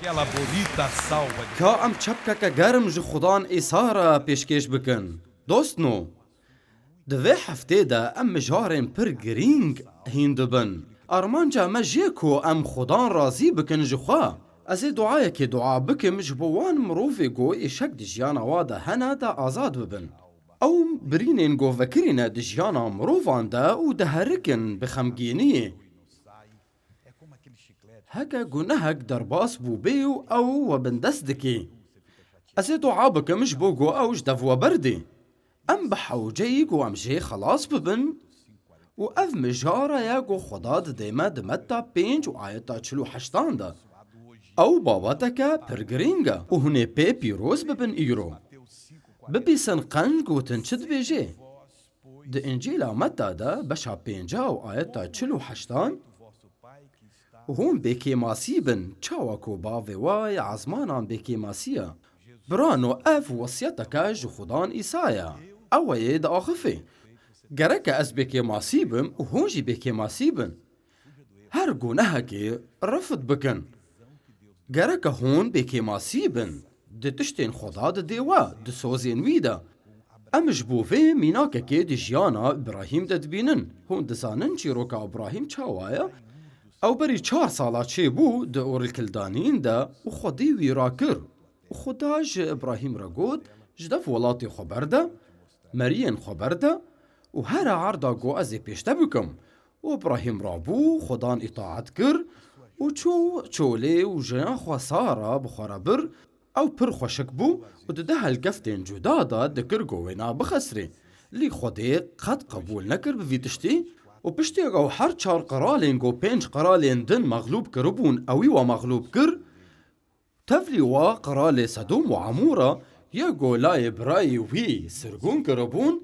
کا ام چپکه گرم ji xudan îsara pêşkêş bikin. Dostno, di vê heftê de em mijarên pir girîng hîn dibin. Armanca me jê ku em xudan razî bikin ji xwe. Ez ê duayekê dua bikim ji bo wan mirovê got êşek di jiyana wa de hene de azad bibin. Ew birînên govvekirî ne di jiyana mirovan de û diherikin bi xemgîniyê. Heke gunehek derbas bû bê û ew we bindest dike. Ez ê dua bikim ji bo got ew ji dev we berdê. Em bi hewceyî got em jê xelas bibin û ev mijara ye got Xweda dide me di Metta 5 û ayeta 48 de. Ew babeteke pir girîng e û hûn ê pê pîroz bibin îro. Bibîsin qenc gotin çi dibêje? Di İncîla Metta de beşa 5 û ayeta 48 hûn bêkêmasî bin çawa ku bavê we ya ezmanan bêkêmasî ye. Birano ev wesiyeteke ji Xudan İsa ye. Ew yê diaxifê. Gereke ez bêkêmasî bim û hûn jî bêkêmasî bin. Her gunehekê rifd bikin. Gereke hûn bêkêmasî bin. Di tiştên Xweda didê we, di sozên wî de. Em ji bo vê mînakekê di jiyana İbrahîm de dibînin. Hûn dizanin çîroka İbrahîm çawa ye? Ew berî 4 sala çêbû di Orîlkildanîn de û Xwedî wî rakir. û Xweda ji İbrahîm re got ji dev welatê xwe berde, meriyên xwe berde û here erda got ez ê pêşte bikim. û İbrahîm rabû, Xwedan îtaat kir û çû çolê û jiyan xwe Sara bi xwe re bir. Ew pir xweşik bû û di deh helgeftên cuda de dikir got wê nabixesirê. Lê Xwedê qet qebûl nekir bi vî tiştî û piştî ew her 4 qiralên got 5 qiralên din meğlûb kiribûn ewî we meğlûb kir, tevlî we qiralê Sedom û Amûra ya got layê birayê wî sirgûn kiribûn,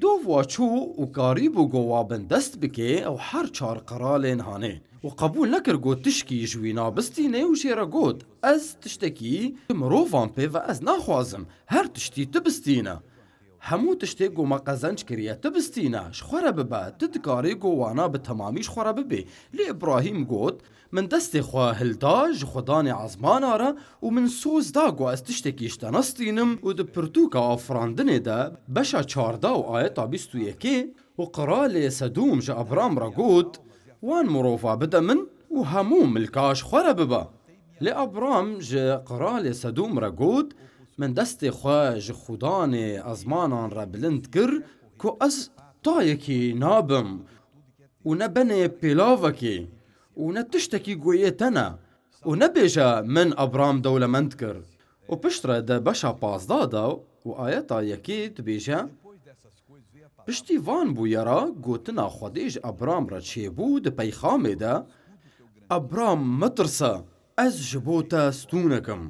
dov we çû û karî bû got we bindest bike ew her 4 qiralên hanê. û qebûl nekir got tişkî ji wî nabistîne û jê re got ez tiştekî mirovan pê ve ez naxwazim her tiştî tu bistîne. Hemû tiştê got me qezenc kiriye tu bistîne ji xwe re bibe tu dikarî got wana bi temamî ji xwe re bibê. Lê İbrahîm got min destê xwe hilda ji Xwedanê ezmana re û min soz da got ez tiştekî ji te nestînim û di pirtûka afirandinê de beşa 14 û ayeta 21 û qiralê Sedom ji Abram re got wan mirova bide min û hemû milka ji xwe re bibe. Lê Abram ji qiralê Sedom re got min destê xwe ji Xudanê ezmanan re bilind kir ku ez tayekî nabim û ne benê pêlavekê û ne tiştekî goyê te ne û nebêje min Abram dewlemend kir. û pişt re de beşa 15 de û ayeta 1 dibêje piştî van bûye re gotina Xwedê ji Abram re çêbû di peyxamê de Abram mitirse ez ji bo te stûnekim.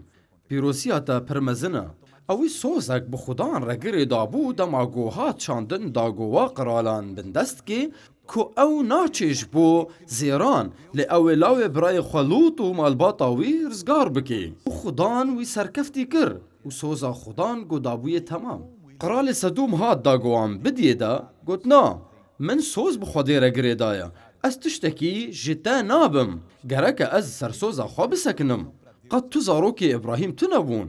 Pîrosiya te pir mezin e. Ew wî sozek bi Xudan re girê dabû dema got hat çandin da got we qiralan bindest kê ku ew naçê ji bo zêran lê ew ê lawê birayê xwe Lût û malbata wî rizgar bike. û Xudan wî serkeftî kir û soza Xudan got dabûyê temam. Qiralê Sedom hat da gotan bidiyê de got na min soz bi Xwedê re girê daye. Ez tiştekî ji te nabim. Gereke ez sersoza xwe bisekinim. Qet tu zarokê İbrahîm tu nebûn.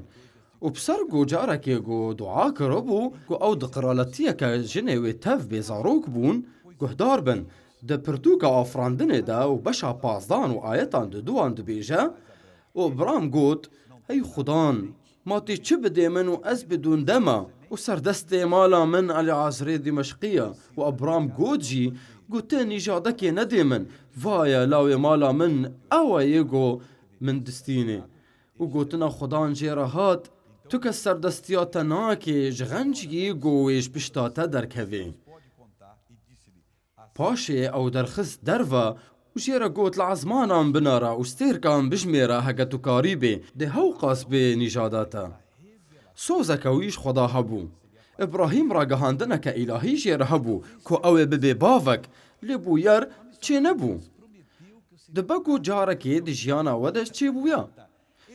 û bi ser got carekê got dua kiribû ku ew di qiraletiyeke jinê wê tev bê zarok bûn guhdar bin. Di pirtûka afirandinê de û beşa 15 û ayetan di duan dibêje û İbrahîm got hey Xudan ma tê çi bidê min û ez bidûn dema û serdestê mala min Elîazerê Dîmeşqî ye. û İbrahîm got jî got te nîjadekê nedê min vaye lawê mala min ew yê got min distînê. û gotina Xudan jê re hat tu kes serdestiya te nakê ji xenciyê got wê ji pişta te derkeve. Paşê ew derxist derve û jê re got li ezmanan binare û stêrkan bijmêre heke tu karî bê dê hew qas bê nîjada te. Sozeke wî ji Xweda hebû. İbrahîm ragihandineke îlahî jê re hebû ku ew ê bibe bavek lê bûyer çê nebû. Dibe got carekê di jiyana we de çêbûye.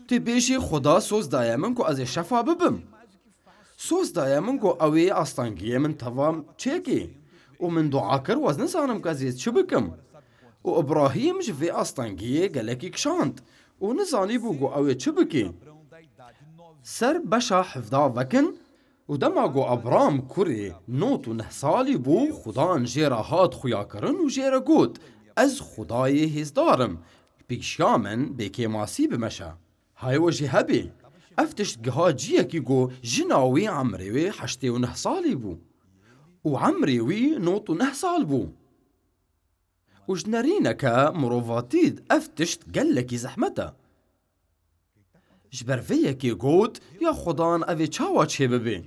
Tu bêjî Xweda soz daye min ku ez ê şefa bibim. Soz daye min ku ew ê astangiyê min teva çêkê û min dua kir wez nizanim ku ez ê çi bikim. û İbrahîm ji vê astangiyê gelekî kişand و نزانی بو گو اوی چه بکی. سر بشا حفظا وکن و دما گو ابرام کوری 9 سالی بو خدان جیرا هات خویا کرن و جیرا گوت از خدای هزدارم پیشیا من بکی ماسی بمشا. های وجه هبی افتشت گها جیه کی گو جناوی عمریوی 8 سالی بو و عمریوی 9 سال بو و جنرینکا مروفاتید افتشت گلکی زحمتا جبرفیه کی گوت یا خدان اوی چاوا چه ببی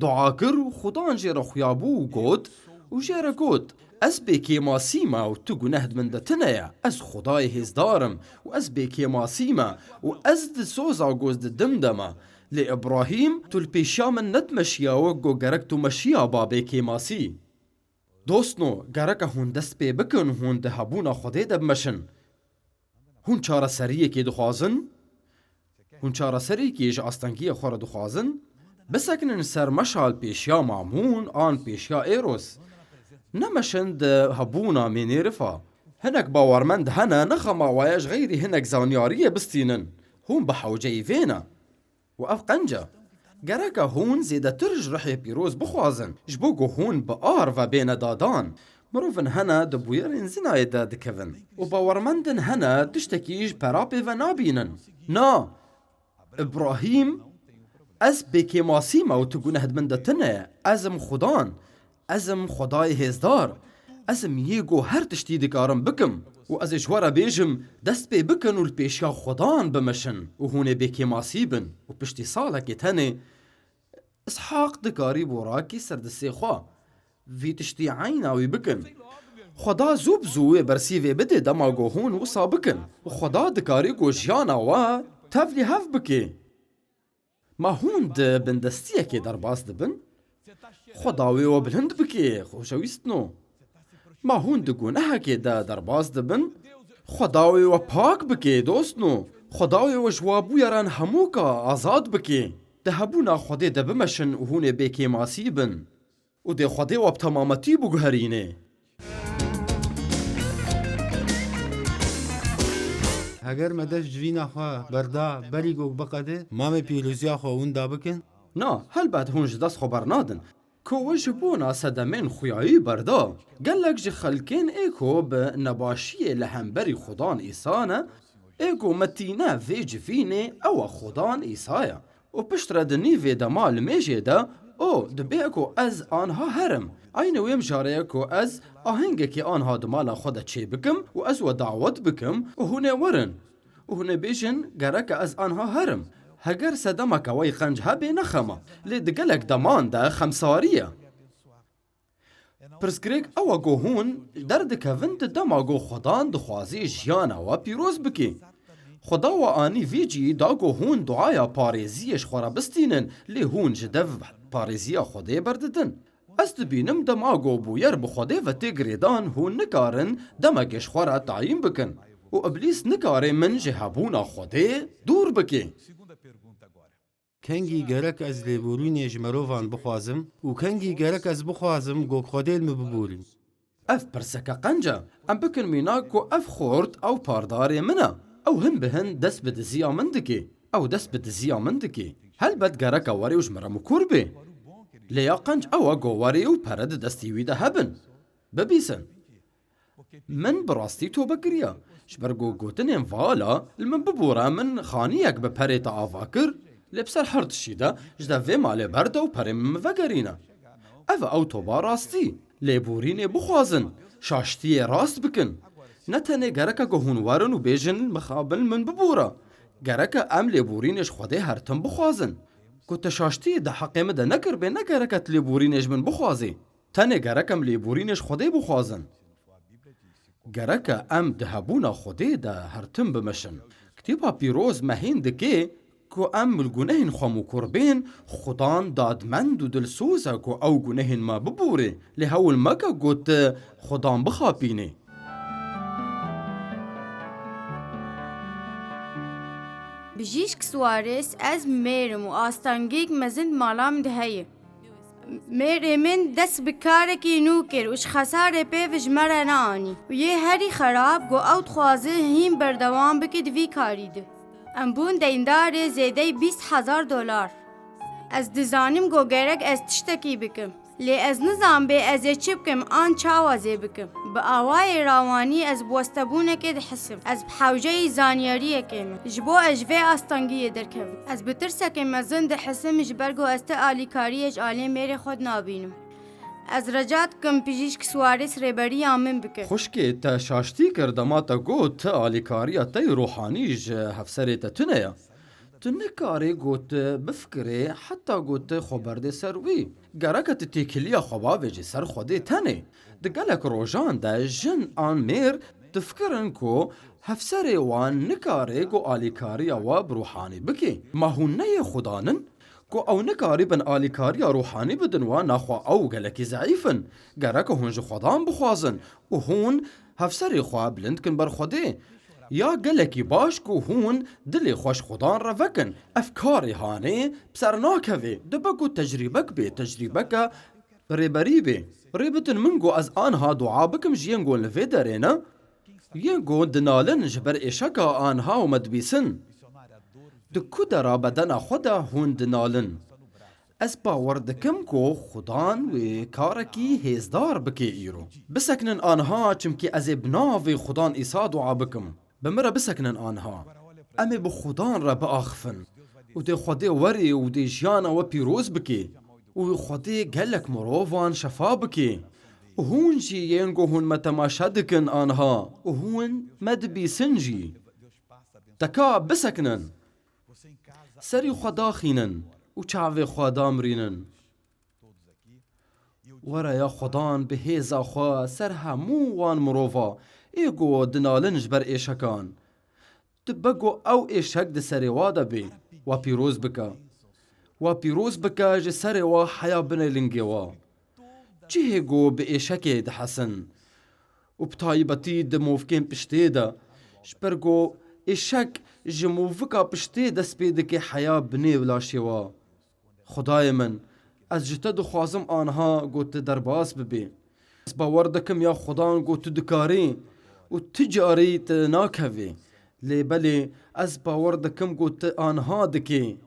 دعا کر و خدان جیرا خویابو گوت و جیرا گوت از بکی ماسیما و تو گنهد من دتنیا از خدای هزدارم و از بکی ماسیما و از د سوزا گوز د دمدما لی ابراهیم تو الپیشا من ندمشیا و گو گرک تو مشیا با بکی ماسی دوستنو گرک هون دست بی بکن هون ده هبونا خودی دب مشن هون چارا سریه که دخوازن هون چارا سریه که اج آستانگی خور دخوازن بسکنن سر مشال پیشیا مامون آن پیشیا ایروس نمشن ده هبونا منی رفا هنک باورمند هنا نخما وایش غیری هنک زانیاریه بستینن هون بحوجه فينا وأف قنجة گرکه هون زیده ترج رحی پیروز بخوازن جبوگو هون بآر و بین دادان مروفن هنا دبویرین زنای دا دکوین و باورمندن هنا تشتکیش پراپی و نابینن نا ابراهیم از بکی ماسیما و تگونه هدمنده تنه ازم خدان ازم خدای هزدار ازم یگو هر تشتی دکارم بکم و از جوارا بیجم دست بی بکن و الپیشیا خدان بمشن و هونه بکی ماسیبن و پشتی ساله که تنه اسحاق دکاری بوراکی سردسی خواه وی تشتی عیناوی بکن خدا زوب زوی برسیوی بده دماغو هون و سابکن و خدا دکاری گو جیانا و تفلی هف بکی ما هون ده بندستیه که در باز دبن خداوی و بلند بکی خوشویستنو ما هون ده گونه که ده در باز دبن خداوی و پاک بکی دوستنو خداوی و جوابو یاران هموکا آزاد بکی ده هبونا خودی ده بمشن و هون بکی ماسی بن و ده خودی و بتمامتی بگهرینه اگر مدش جوینا خواه بردا بلی گوگ بقده مام پیروزیا خواه اون دا بکن؟ نا هل بعد هون جداس خبر نادن که وجبونا سدمین خویایی بردا گلک جی خلکین ایکو به نباشی لهمبری خدان ایسانه ایکو متینه وی جفینه او خدان ایسایا و پشت ردنی وی دمال میجه ده او دبی اکو از آنها هرم این ویم جاره اکو از آهنگه که آنها دمال خود چه بکم و از و دعوت بکم و هونه ورن و هونه بیشن گرک از آنها هرم هگر سدمک وی قنج ها بی نخمه لی دگلک دمان ده خمساریه پرسکریک او گو هون درد کوند دماغو خدان دخوازی جیانا و پیروز بکی خدا و آنی ویجی داگو هون دعایا پارێزیش خورا بستینن لی هون جدف پارێزیا خودی برددن از دبینم دماغو بویر بخودی و تگریدان هون نکارن دمگش خورا تعیین بکن و ابلیس نکاره من جهبونا خودی دور بکی کنگی گرک از لیبورینیش مروفان بخوازم و کنگی گرک از بخوازم گوگ خودیل مببورین اف پرسکا قنجا ام بکن میناکو اف خورد او پارداری منا او هم بهن دست بدزیا مندکی او دست بدزیا مندکی هل بد گرکا واری و جمرا مکور بی لیا قنج او گواری و پرد دستیوی ده هبن ببیسن من براستی تو بکریا شبرگو گوتنین والا المن ببورا من خانیک بپری تا آفاکر لبسر حرد شیده جده وی مال برده و پری من مفگرینا او تو با راستی لیبورین بخوازن شاشتی راست بکن نتنه گرکا گهونوارن و بیجن مخابل من ببورا گرکا ام لیبورینش خوده هرتم بخوازن کو تشاشتی ده حقیمه ده نکر به نگرکت لیبورینش من بخوازی تنه گرکم لیبورینش خوده بخوازن گرکا ام ده هبونا خوده ده هرتم بمشن کتیبا پیروز مهین دکه کو ام الگنهن خامو کربین خدان دادمند و دلسوزه کو او گنهن ما ببوره لهول مکا گوت خدان بخابینه بجيشك سوارس از ميرم و آستانگيك مزند مالام دهيه میره من دست بکارکی نو کر وش خساره پیوش مره نانی و یه هری خراب گو اوت خوازه هیم بردوام بکد وی کاریده ام بون دیندار زیده 20,000 دلار از دزانیم گو گرک از تشتکی بکم لی از نظام به از چی بکم آن چاوازه بکم با آوای روانی از بوستبونه که حسم از بحوجه زانیاریه کم جبو اجوه آستانگیه درکم از بترسه که مزن ده حسم جبرگو است آلی کاری اج آلی میره خود نابینم از رجات کم پیجیش سوارس ریبری آمن بکم خوشکی تا شاشتی کرده ما تا گوت آلیکاریا تا روحانیج هفسری تا تنیا تو نکاری گوت بفکری حتی گوت خبرده سروی گرکت تیکلیا خوابه جی سر خوده تنه دگلک روژان ده جن آن میر تفکرن کو هفسری وان نکاری گو آلیکاریا و بروحانی بکی ما هونه خدانن کو او نکاری بن آلیکاریا روحانی بدن و نخوا او گلکی ضعیفن گرک هونج خدان بخوازن و هون هفسری خواه بلند کن بر خوده یا گلکی باش کو هون دلی خوش خدان را وکن افکاری هانه بسر ناکوی دبگو تجربک به تجربک ریبری به ریبتن منگو از آنها دعا بکم جینگو نوی دارینه ینگو دنالن جبر اشکا آنها و مدبیسن دکو درا بدن خدا هون دنالن از باور دکم کو خدان و کارکی هیزدار بکی ایرو بسکنن آنها چمکی از ابناوی خدان ایسا دعا بکم بمرا بسکنن آنها امی بخدان را باخفن و دی خودی وری و دی جیانا و پیروز بکی و خودی گلک مروفان شفا بکی و هون جی ینگو هون متماشا دکن آنها و هون مدبی سنجی تکا بسکنن سری خدا خینن و چاوی خدا مرینن ورا یا خدان به هیزا خواه سر همو وان مروفا ایگو دنالنج بر ایشکان تبگو او ایشک ده سری وادا بی و پیروز بکا جه سری وا حیا بنی لنگی وا جه گو به ایشکی ده حسن و بطایبتی ده موفکین پشتی ده شپرگو ایشک جه موفکا پشتی ده سپیده که حیا بنی ولاشی وا خدای من از جتا دو خوازم آنها گوت درباس ببی از باور دکم یا خدان گوت دکاری و تجاری تناکوی لی بلی از باور دکم گوت آنها دکی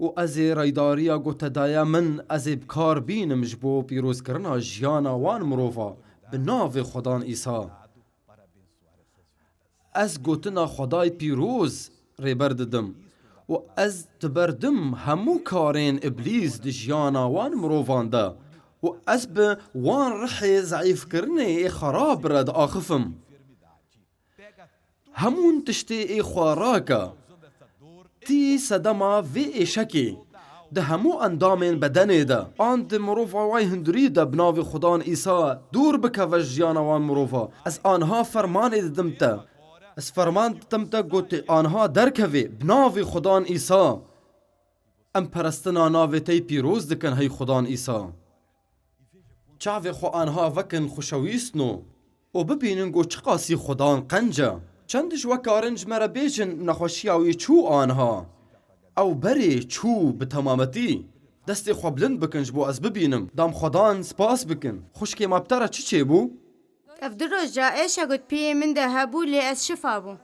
و از رایداریا گوت دایا من از بکار بینم جبو پیروز کرنا جیانا وان مروفا بناو خدان ایسا از گوتنا خدای پیروز ریبر ددم و از تبردم همو کارین ابلیس دی جیانا وان مروفان دا و از به وان رحی ضعیف کرنه ای خراب رد آخفم همون تشتی ای خواراکا تی صدما وی ایشکی ده همو اندامین بدنه ده آن ده مروفا وای هندری ده بناو خدان ایسا دور بکه و جیانا وان مروفا از آنها فرمان دمتا از فرمان دمتا گوت آنها درکوی بناو خدان ایسا ام پرستنا ناوی تی پیروز دکن هی خدان ایسا چاوی خو آنها وکن خوشویستنو و ببینن گو چقاسی خدان قنجا چندش وکارنج مرا بیجن نخوشیاوی چو آنها او بری چو بتمامتی دستی خو بلند بکنج بو از ببینم دام خدان سپاس بکن خوشکی مبتره چی بو؟ افدروش جا ایشا گوت پی من ده هبو لی از شفا بو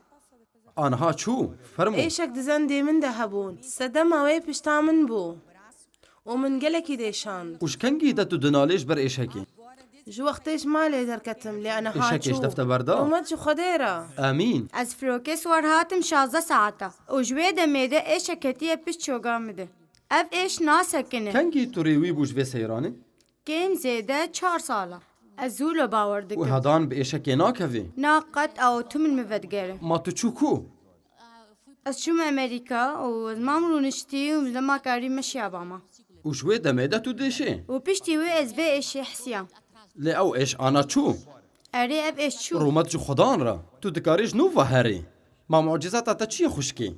آنها چو؟ فرمو ایشک دزن دی من ده هبون سدم اوی پشتا من بو و من گلکی دیشاند وش کنگی ده تو دنالیش بر ایشکی؟ جو وقتش مالی درکتم لی انا ایشکیش هاچو دفته بردا؟ اومد جو خدیرا آمین از فروکس ور هاتم 16 ساعتا و جوی دمیده ایشا کتیه پیش چوگا مده اف ایش ناسکنه کنگی تو ریوی بوش وی سیرانه؟ کم زیده 4 سالا از زولو باور و دکم هدان به ایشکی ناکوی ناقت او تمن مفدگره ما تو چو کو؟ از شوم امریکا و از مامرونشتی و مزدما کاری مشی باما و شوی دمیده تو دیشه؟ و پیشتی وی از وی ایشی حسیا لی او ایش آنا چو؟ اری اف ایش چو رومت جو خدان را تو دکاریش نو و هری ما معجزات تا چی خوشکی؟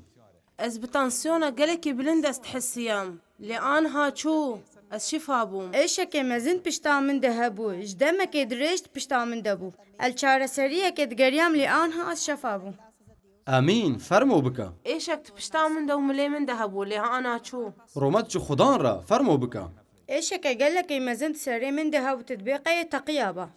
از بتانسیونا گلکی بلند است حسیام لی آن هاچو از شفا بوم ایشا که مزند پشتا من ده هبو جدمه که درشت پشتا من ده بو الچاره سریه که دگریام لی آنها از شفا بو آمین فرمو بکا ایشک پشتا من ده و ملی من ده هبو لی آن هاچو رومت جو خدان را فرمو بکا إيشك قال لك مزنت سري من ده وتطبيقه تقيابا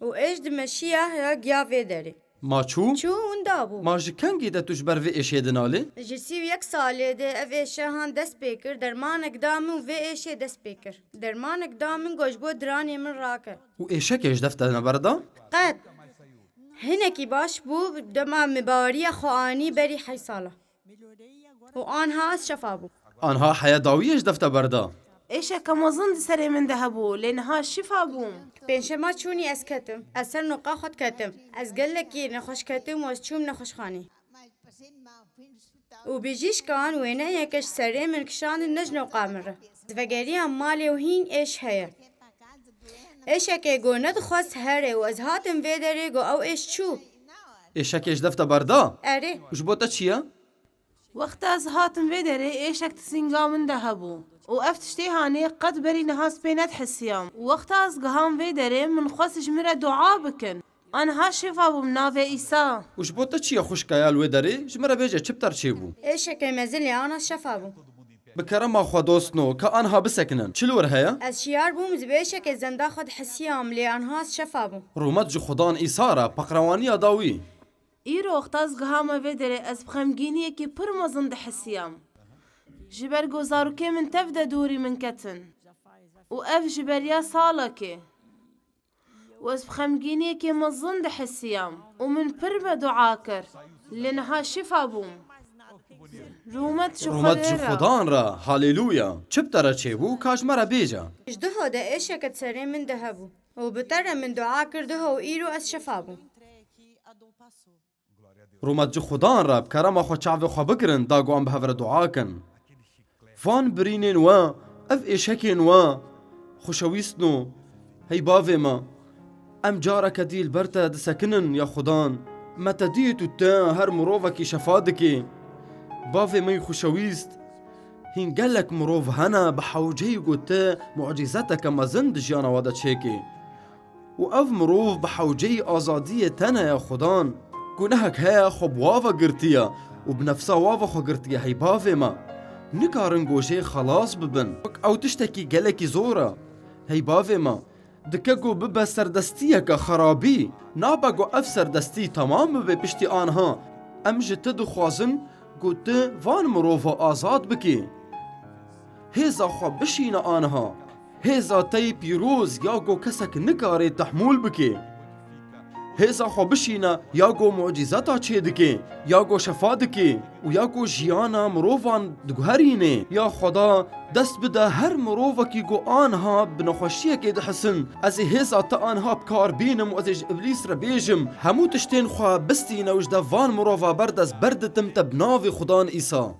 وإيش دمشيها هاق في داري ما چو؟ شو وندابو ما جكنگی ده توش بر وی ایشه دناله؟ جسی و یک ساله ده اف ایشه هان دست بیکر درمانک دامن و ایشه دست بیکر درمانک دامن گوشبو درانی من راکه و ایشه کش دفته نبرده؟ قد هنکی باش بو دما مباری خوانی بری حی ساله و آنها از شفا بو آنها حیا داویش دفته برده. إيش كمظن سري من ذهبو لأنها شفا بوم بینشه ما چونی از کتم از سر نقا خود کتم از گلکی نخوش کتم و از چوم نخوش خانی و بیجیش کان و اینه یکش سره من کشان نج نقا مره زفگری هم مالی و هین ایش هیا ایش که گو ندخواست هره و از هاتم ویدره گو او ایش چو ایشه کش دفته برده؟ اره وش بوتا چیه؟ وقت از هاتم فيدري إيشك تسنقا من ذهبو وأفتشتي هاني قد بري نهاس بينات حسيام وقت از قهام فيدري من خواست جمرة دعا بكن أنها شفا بمناف إيسا وش بوتا چیه خوش کایال وی داره؟ جمره بیجه چپتر چی بو؟ ایش که مزلی آن از شفا بو بکرم خوا دوستنو که آنها بسکنن چلور هیا؟ از شیار بوم زبیشه که زنده خود حسیام لی آنها از شفا بو رومت جو خدان ایسارا پقروانی داوی. إيرو وقت از قهام فيدري از بخمجيني كي برمزن ده حسيام جبر جوزارو كي من تفدا دوري من كتن وأف جبريا صالكي واز بخمجيني كي مظن ده حسيام ومن برما دعاكر لأنها شفا بوم رومت شو رومت جو خديرا خدان را هاليلويا چپتر چی بو کاش مرا بیجه. اجده ده ایش که سره من ده بو و بتر من دعا کرده و ایرو از شفا بو رومت جو خدان را بکرم خوا چعو خوا بکرن دا گوان بهور دعا کن. فان برینین و اف ایشکین و خوشویستنو هی باوی ما ام جارا کدیل برتا دسکنن یا خدان ما تدیتو تا هر مروفا کی شفادکی باوی می خوشویست هین گلک مروف هنا بحوجی گوتا معجزتك مزند جانا وادا چیکی و اف مروف بحوجی آزادی تنا یا خدان گونهک هیا خب وافا گرتیا و بنفسا وافا خو گرتیا هی باوی ما نکارن گوشه خلاص ببن او تشتکی گلکی زورا هی باوی ما دکگو ببا سردستیه که خرابی نابگو اف سردستی تمام به پشتی آنها ام جته دخوازن گو ته وان مروفا آزاد بکی هیزا خوا بشین آنها هیزا تی پیروز یا گو کسک نکاره تحمول بکی هیزا خوا بشینه یا گو معجزتا چه دکی یا گو شفا دکی و یا گو جیانا مروفان دگوهرینه یا خدا دست بده هر مروفا کی گو آنها بنخوشیه که دحسن از هیزا تا آنها بکار بینم و از ابلیس را بیجم همو تشتین خوا بستینه وجده وان مروفا برد از بردتم تبناوی خدان ایسا